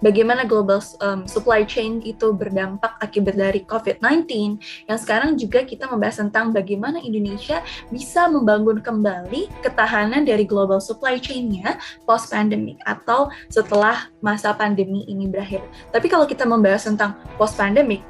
bagaimana global supply chain itu berdampak akibat dari COVID-19, yang sekarang juga kita membahas tentang bagaimana Indonesia bisa membangun kembali ketahanan dari global supply chain-nya post-pandemic atau setelah masa pandemi ini berakhir. Tapi kalau kita membahas tentang post-pandemic,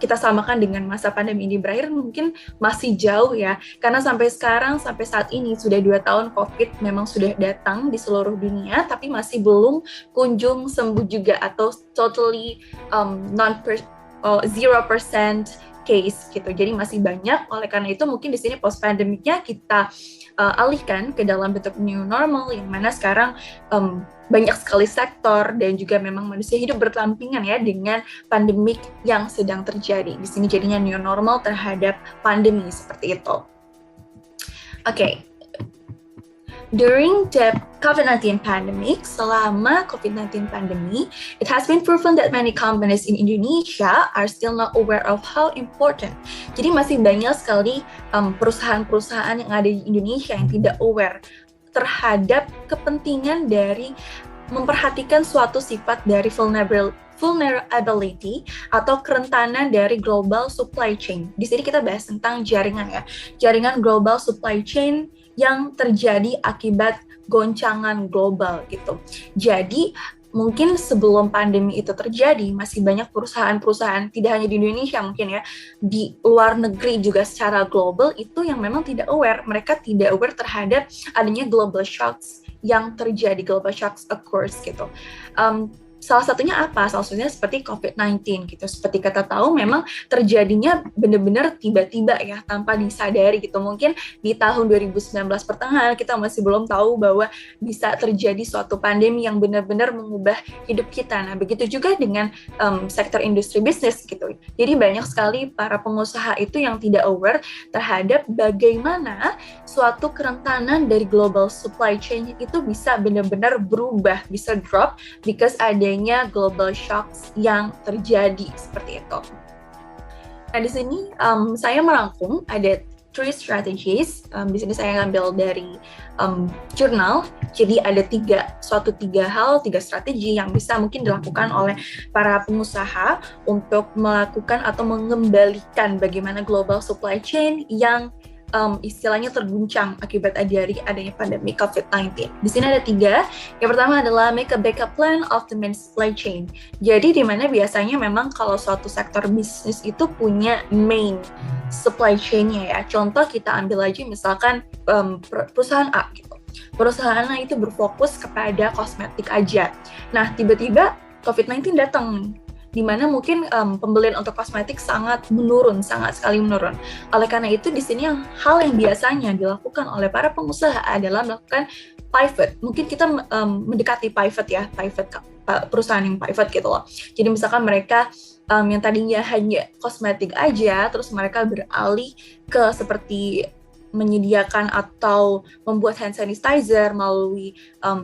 kita samakan dengan masa pandemi ini berakhir mungkin masih jauh ya, karena sampai sekarang, sampai saat ini sudah 2 tahun COVID memang sudah datang di seluruh dunia, tapi masih belum kunjung sembuh juga atau totally 0% case gitu. Jadi masih banyak, oleh karena itu mungkin di sini post pandemiknya kita alihkan ke dalam bentuk new normal, yang mana sekarang banyak sekali sektor dan juga memang manusia hidup berdampingan ya dengan pandemik yang sedang terjadi. Di sini jadinya new normal terhadap pandemi seperti itu. Oke. During the COVID-19 pandemic, selama COVID-19 pandemi, it has been proven that many companies in Indonesia are still not aware of how important. Jadi masih banyak sekali perusahaan-perusahaan yang ada di Indonesia yang tidak aware terhadap kepentingan dari memperhatikan suatu sifat dari vulnerability atau kerentanan dari global supply chain. Di sini kita bahas tentang jaringan ya, jaringan global supply chain yang terjadi akibat goncangan global gitu. Jadi mungkin sebelum pandemi itu terjadi, masih banyak perusahaan-perusahaan, tidak hanya di Indonesia mungkin ya, di luar negeri juga secara global itu yang memang tidak aware. Mereka tidak aware terhadap adanya global shocks yang terjadi, global shocks occurs gitu. Salah satunya apa? Salah satunya seperti COVID-19 gitu. Seperti kita tahu memang terjadinya benar-benar tiba-tiba ya, tanpa disadari gitu. Mungkin di tahun 2019 pertengahan kita masih belum tahu bahwa bisa terjadi suatu pandemi yang benar-benar mengubah hidup kita. Nah, begitu juga dengan sektor industri bisnis gitu. Jadi banyak sekali para pengusaha itu yang tidak aware terhadap bagaimana suatu kerentanan dari global supply chain itu bisa benar-benar berubah, bisa drop because adanya global shocks yang terjadi seperti itu. Nah, di sini saya merangkum ada 3 strategies. Di sini saya ngambil dari jurnal. Jadi ada 3 hal, 3 strategi yang bisa mungkin dilakukan oleh para pengusaha untuk melakukan atau mengembalikan bagaimana global supply chain yang istilahnya terguncang akibat dari adanya pandemi COVID-19. Di sini ada 3. Yang pertama adalah make a backup plan of the main supply chain. Jadi di mana biasanya memang kalau suatu sektor bisnis itu punya main supply chain-nya ya. Contoh kita ambil aja misalkan perusahaan A gitu. Perusahaan A itu berfokus kepada kosmetik aja. Nah, tiba-tiba COVID-19 datang, di mana mungkin pembelian untuk kosmetik sangat sekali menurun. Oleh karena itu, di sini hal yang biasanya dilakukan oleh para pengusaha adalah melakukan pivot. Mungkin kita mendekati pivot ya, perusahaan yang pivot gitu loh. Jadi misalkan mereka yang tadinya hanya kosmetik aja, terus mereka beralih ke seperti menyediakan atau membuat hand sanitizer melalui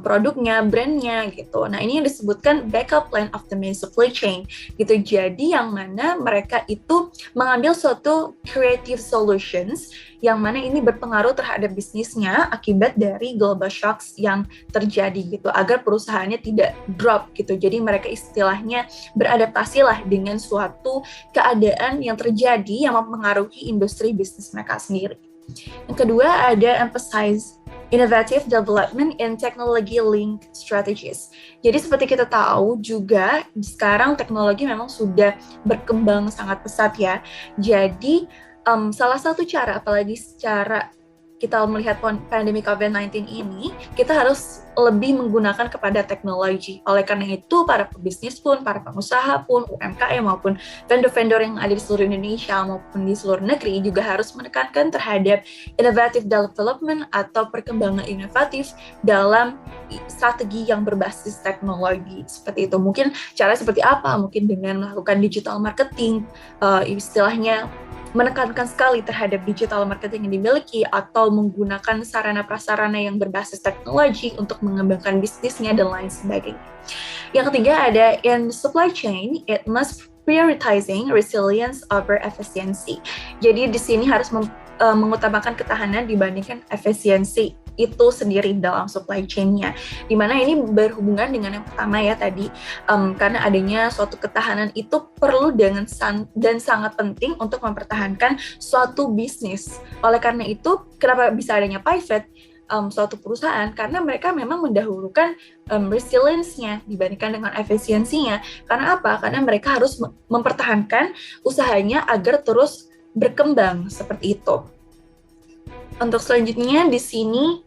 produknya, brandnya gitu. Nah, ini yang disebutkan backup plan of the main supply chain gitu. Jadi yang mana mereka itu mengambil suatu creative solutions yang mana ini berpengaruh terhadap bisnisnya akibat dari global shocks yang terjadi gitu, agar perusahaannya tidak drop gitu. Jadi mereka istilahnya beradaptasilah dengan suatu keadaan yang terjadi yang mempengaruhi industri bisnis mereka sendiri. Yang kedua ada emphasize innovative development in technology-linked strategies. Jadi seperti kita tahu juga sekarang teknologi memang sudah berkembang sangat pesat ya. Jadi salah satu cara, apalagi secara kita melihat pandemi COVID-19 ini, kita harus lebih menggunakan kepada teknologi. Oleh karena itu, para pebisnis pun, para pengusaha pun, UMKM maupun vendor-vendor yang ada di seluruh Indonesia maupun di seluruh negeri juga harus menekankan terhadap innovative development atau perkembangan inovatif dalam strategi yang berbasis teknologi. Seperti itu. Mungkin cara seperti apa? Mungkin dengan melakukan digital marketing, istilahnya menekankan sekali terhadap digital marketing yang dimiliki atau menggunakan sarana-prasarana yang berbasis teknologi untuk mengembangkan bisnisnya dan lain sebagainya. Yang ketiga ada in supply chain, it must prioritizing resilience over efficiency. Jadi di sini harus mengutamakan ketahanan dibandingkan efisiensi itu sendiri dalam supply chain-nya. Dimana ini berhubungan dengan yang pertama ya tadi, karena adanya suatu ketahanan itu perlu dan sangat penting untuk mempertahankan suatu bisnis. Oleh karena itu, kenapa bisa adanya pivot suatu perusahaan? Karena mereka memang mendahulukan resilience-nya dibandingkan dengan efisiensinya. Karena apa? Karena mereka harus mempertahankan usahanya agar terus berkembang seperti itu. Untuk selanjutnya di sini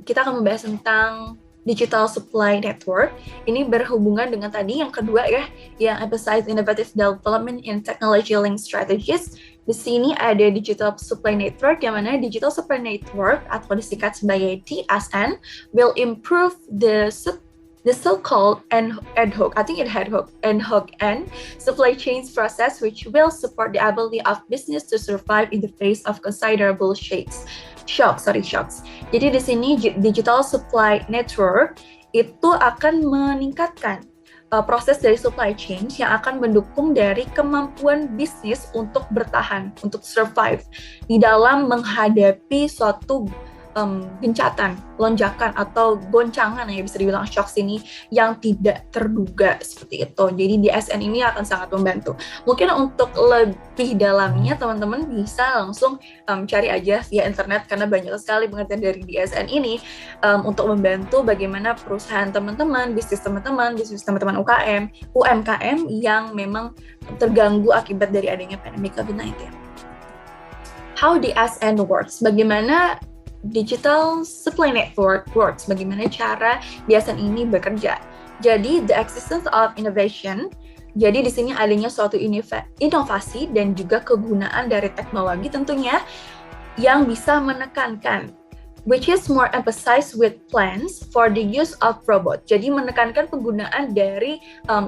kita akan membahas tentang digital supply network. Ini berhubungan dengan tadi yang kedua ya, yang emphasize innovative development in technology link strategies. Di sini ada digital supply network, yang mana digital supply network atau disingkat sebagai DSN will improve the so-called ad hoc and supply chains process, which will support the ability of business to survive in the face of considerable shocks. Jadi di sini digital supply network itu akan meningkatkan proses dari supply chain yang akan mendukung dari kemampuan bisnis untuk bertahan, untuk survive di dalam menghadapi suatu gencatan, lonjakan atau goncangan ya bisa dibilang shock ini yang tidak terduga seperti itu. Jadi DSN ini akan sangat membantu. Mungkin untuk lebih dalamnya teman-teman bisa langsung cari aja via internet karena banyak sekali pengertian dari DSN ini untuk membantu bagaimana perusahaan teman-teman, bisnis teman-teman UMKM yang memang terganggu akibat dari adanya pandemi COVID-19. How DSN works? Bagaimana digital supply network works, bagaimana cara DSN ini bekerja. Jadi the existence of innovation, jadi di sini adanya suatu inovasi dan juga kegunaan dari teknologi tentunya yang bisa menekankan, which is more emphasized with plans for the use of robot. Jadi menekankan penggunaan dari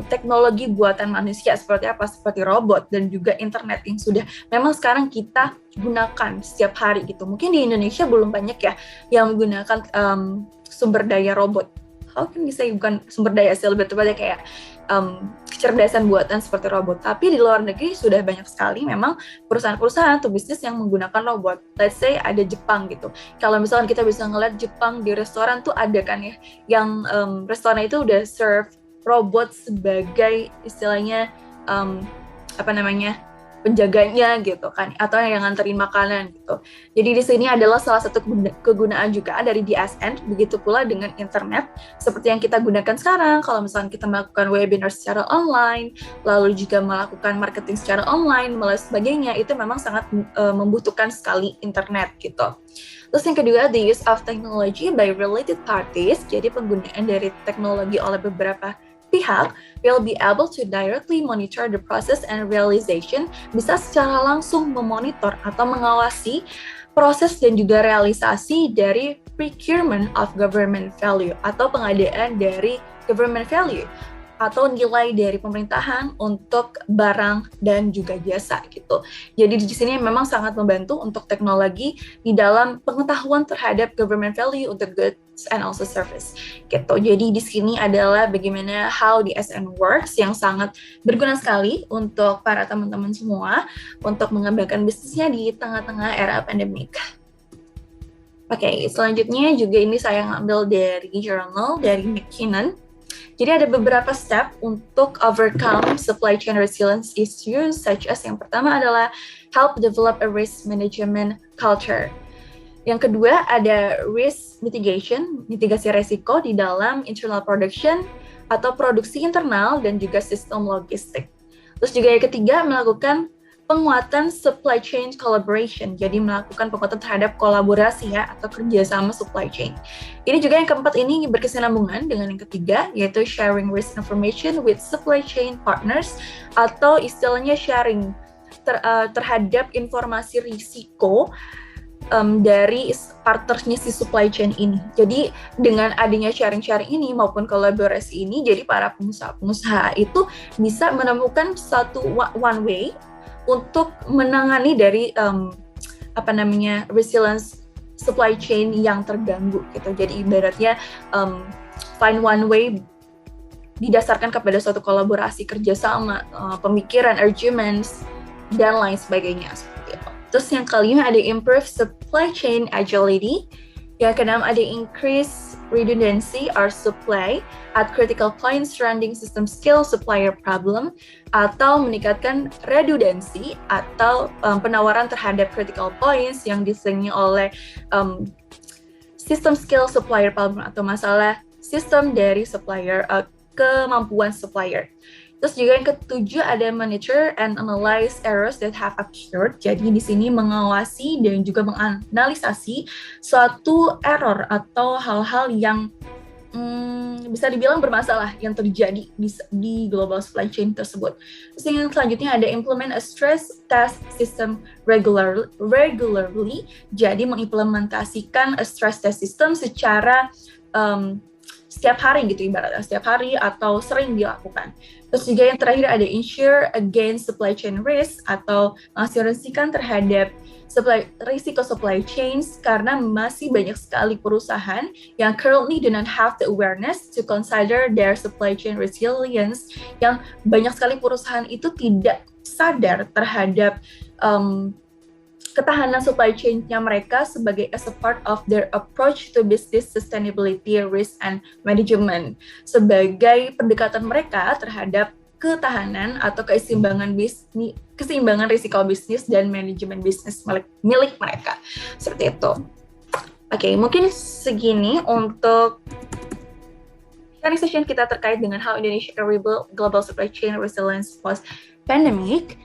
teknologi buatan manusia seperti apa? Seperti robot dan juga internet yang sudah memang sekarang kita gunakan setiap hari gitu. Mungkin di Indonesia belum banyak ya yang menggunakan sumber daya robot. How can we say bukan sumber daya sih, lebih tepatnya kayak kecerdasan buatan seperti robot. Tapi di luar negeri sudah banyak sekali memang perusahaan-perusahaan atau bisnis yang menggunakan robot. Let's say ada Jepang gitu. Kalau misalnya kita bisa ngeliat Jepang di restoran tuh ada kan ya, yang restoran itu udah serve robot sebagai istilahnya penjaganya gitu kan, atau yang nganterin makanan gitu. Jadi di sini adalah salah satu kegunaan juga dari DSN, begitu pula dengan internet seperti yang kita gunakan sekarang. Kalau misalnya kita melakukan webinar secara online, lalu juga melakukan marketing secara online, melalui sebagainya, itu memang sangat membutuhkan sekali internet gitu. Terus yang kedua, the use of technology by related parties, jadi penggunaan dari teknologi oleh beberapa pihak will be able to directly monitor the process and realization, bisa secara langsung memonitor atau mengawasi proses dan juga realisasi dari procurement of government value atau pengadaan dari government value atau nilai dari pemerintahan untuk barang dan juga jasa gitu. Jadi di sini memang sangat membantu untuk teknologi di dalam pengetahuan terhadap government value untuk goods and also service gitu. Jadi di sini adalah bagaimana how the DSN works yang sangat berguna sekali untuk para teman-teman semua untuk mengembangkan bisnisnya di tengah-tengah era pandemik. Oke, selanjutnya juga ini saya ngambil dari jurnal dari McKinnon. Jadi ada beberapa step untuk overcome supply chain resilience issues, such as yang pertama adalah help develop a risk management culture. Yang kedua ada risk mitigation, mitigasi resiko di dalam internal production atau produksi internal dan juga sistem logistik. Terus juga yang ketiga melakukan penguatan supply chain collaboration, jadi melakukan penguatan terhadap kolaborasi ya atau kerjasama supply chain. Ini juga yang keempat ini berkesinambungan dengan yang ketiga, yaitu sharing risk information with supply chain partners atau istilahnya sharing terhadap informasi risiko dari partnernya si supply chain ini. Jadi dengan adanya sharing-sharing ini maupun kolaborasi ini, jadi para pengusaha-pengusaha itu bisa menemukan satu one way untuk menangani dari resilience supply chain yang terganggu gitu. Jadi ibaratnya find one way didasarkan kepada suatu kolaborasi, kerjasama, pemikiran, arguments dan lain sebagainya seperti itu. Terus yang kelima ada improve supply chain agility. Ya, keenam ada increase redundancy or supply at critical points surrounding system skill supplier problem, atau meningkatkan redundansi atau penawaran terhadap critical points yang diselingi oleh system skill supplier problem atau masalah sistem dari supplier, kemampuan supplier. Terus juga yang ketujuh ada monitor and analyze errors that have occurred. Jadi di sini mengawasi dan juga menganalisasi suatu error atau hal-hal yang bisa dibilang bermasalah yang terjadi di global supply chain tersebut. Terus yang selanjutnya ada implement a stress test system regularly. Jadi mengimplementasikan a stress test system secara setiap hari gitu, ibaratnya setiap hari atau sering dilakukan. Terus juga yang terakhir ada insure against supply chain risk atau mengasuransikan terhadap risiko supply chains, karena masih banyak sekali perusahaan yang currently do not have the awareness to consider their supply chain resilience, yang banyak sekali perusahaan itu tidak sadar terhadap ketahanan supply chain-nya mereka sebagai as a part of their approach to business sustainability, risk, and management, sebagai pendekatan mereka terhadap ketahanan atau keseimbangan risiko bisnis dan manajemen bisnis milik mereka. Seperti itu. Oke, mungkin segini untuk sharing session kita terkait dengan how Indonesia can rebuild global supply chain resilience post pandemic.